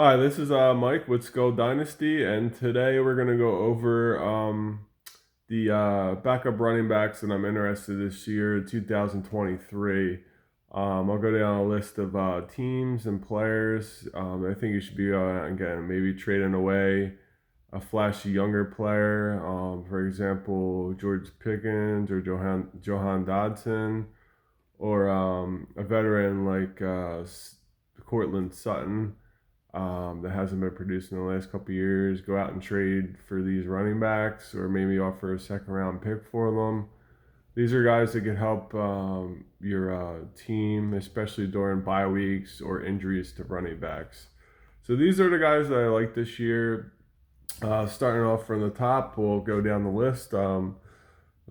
Hi, this is Mike with Skull Dynasty, and today we're going to go over the backup running backs that I'm interested this year, 2023. I'll go down a list of teams and players. I think you should be again maybe trading away a flashy younger player, for example, George Pickens or Johan Dodson, or a veteran like Cortland Sutton that hasn't been producing in the last couple of years. Go out and trade for these running backs, or maybe offer a second round pick for them. These are guys that could help your team, especially during bye weeks or injuries to running backs. So these are the guys that I like this year. Starting off from the top, we'll go down the list. The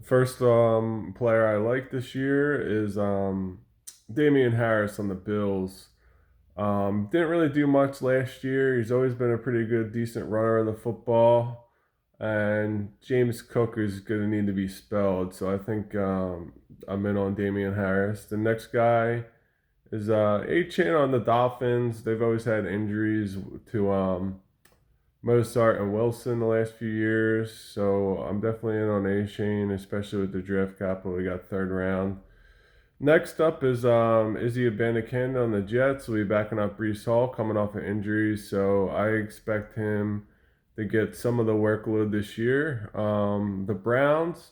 first player I like this year is Damian Harris on the Bills. Didn't really do much last year. He's always been a pretty good, decent runner of the football. And James Cook is going to need to be spelled. So I think I'm in on Damian Harris. The next guy is A-Chain on the Dolphins. They've always had injuries to Mozart and Wilson the last few years. So I'm definitely in on A-Chain, especially with the draft capital. We got third round. Next up is Izzy Abanikanda on the Jets. We'll be backing up Brees Hall coming off of injuries, so I expect him to get some of the workload this year. The Browns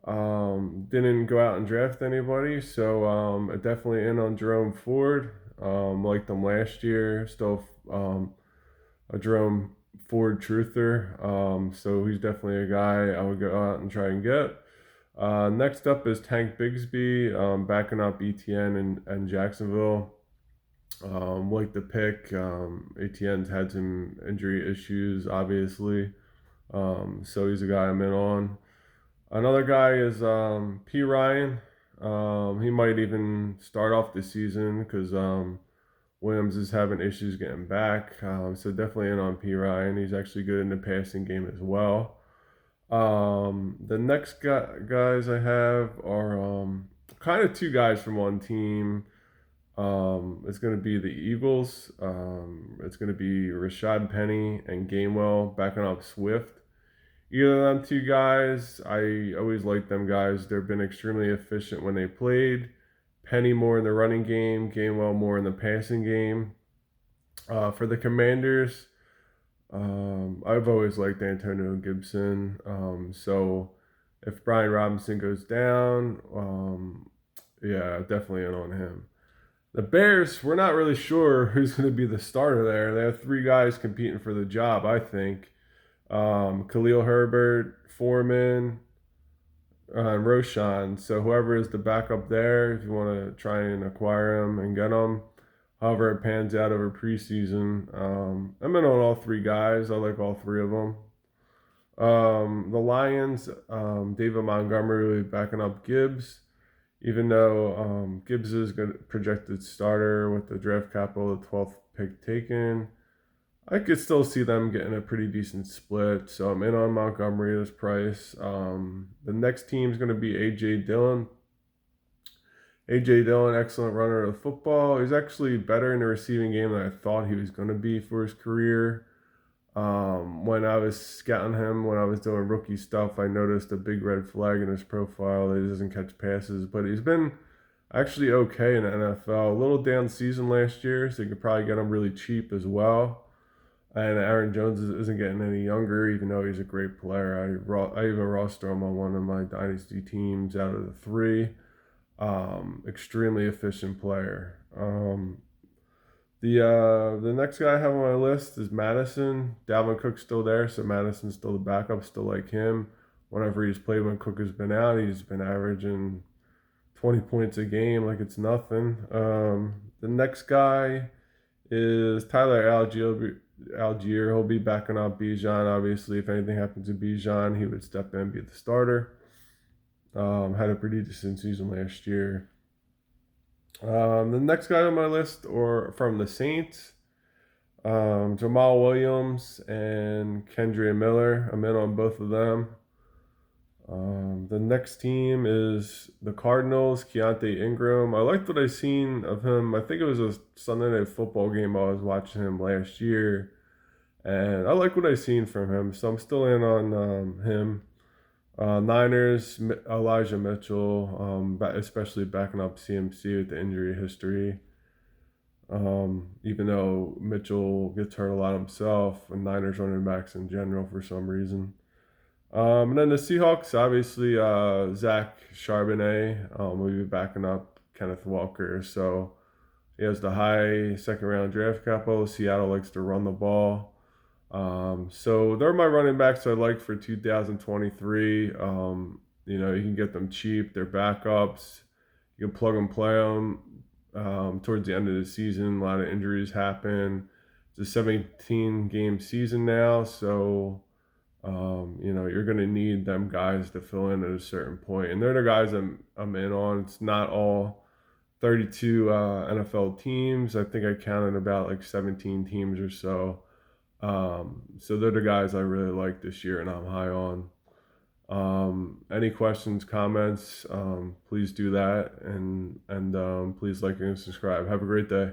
didn't go out and draft anybody, so definitely in on Jerome Ford. Like them last year, still a Jerome Ford truther. So he's definitely a guy I would go out and try and get. Next up is Tank Bigsby, backing up ETN and Jacksonville. Like the pick, ETN's had some injury issues, obviously. So he's a guy I'm in on. Another guy is P. Ryan. He might even start off the season because Williams is having issues getting back. So definitely in on P. Ryan. He's actually good in the passing game as well. The next guys I have are kind of two guys from one team. It's going to be the Eagles. It's going to be Rashad Penny and Gainwell backing up Swift. Either of them two guys, I always like them guys. They've been extremely efficient when they played. Penny more in the running game, Gainwell more in the passing game. For the Commanders, I've always liked Antonio Gibson. So if Brian Robinson goes down, yeah, definitely in on him. The Bears, we're not really sure who's going to be the starter there. They have three guys competing for the job, I think. Khalil Herbert, Foreman, and Roshan. So whoever is the backup there, if you want to try and acquire him and get him, however it pans out over preseason. I'm in on all three guys. I like all three of them. The Lions, David Montgomery will be backing up Gibbs, even though Gibbs is good projected starter with the draft capital, the 12th pick taken. I could still see them getting a pretty decent split, so I'm in on Montgomery at this price. The next team is going to be A.J. Dillon. A.J. Dillon, excellent runner of the football. He's actually better in the receiving game than I thought he was going to be for his career. When I was scouting him, when I was doing rookie stuff, I noticed a big red flag in his profile that he doesn't catch passes, but he's been actually okay in the NFL. A little down season last year, so you could probably get him really cheap as well. And Aaron Jones isn't getting any younger, even though he's a great player. I even roster him on one of my dynasty teams out of the three. Extremely efficient player. The next guy I have on my list is Madison. Dalvin Cook's still there, so Madison's still the backup. Still like him. Whenever he's played when Cook has been out, he's been averaging 20 points a game like it's nothing. The next guy is Tyler Algier. He'll be backing up Bijan. Obviously, if anything happens to Bijan, he would step in and be the starter. Had a pretty decent season last year. The next guy on my list, or from the Saints, Jamal Williams and Kendria Miller. I'm in on both of them. The next team is the Cardinals, Keontae Ingram. I liked what I seen of him. I think it was a Sunday Night Football game I was watching him last year, and I like what I seen from him. So I'm still in on him. Niners, Elijah Mitchell, especially backing up CMC with the injury history. Even though Mitchell gets hurt a lot himself, and Niners running backs in general for some reason. And then the Seahawks, obviously, Zach Charbonnet will be backing up Kenneth Walker. So he has the high second round draft capital. Seattle likes to run the ball. So they're my running backs I like for 2023. You can get them cheap. They're backups. You can plug and play them towards the end of the season. A lot of injuries happen. It's a 17 game season now. So you're going to need them guys to fill in at a certain point. And they're the guys I'm in on. It's not all 32 NFL teams. I think I counted about like 17 teams or so. So they're the guys I really like this year and I'm high on. Any questions, comments, please do that. And please like and subscribe. Have a great day.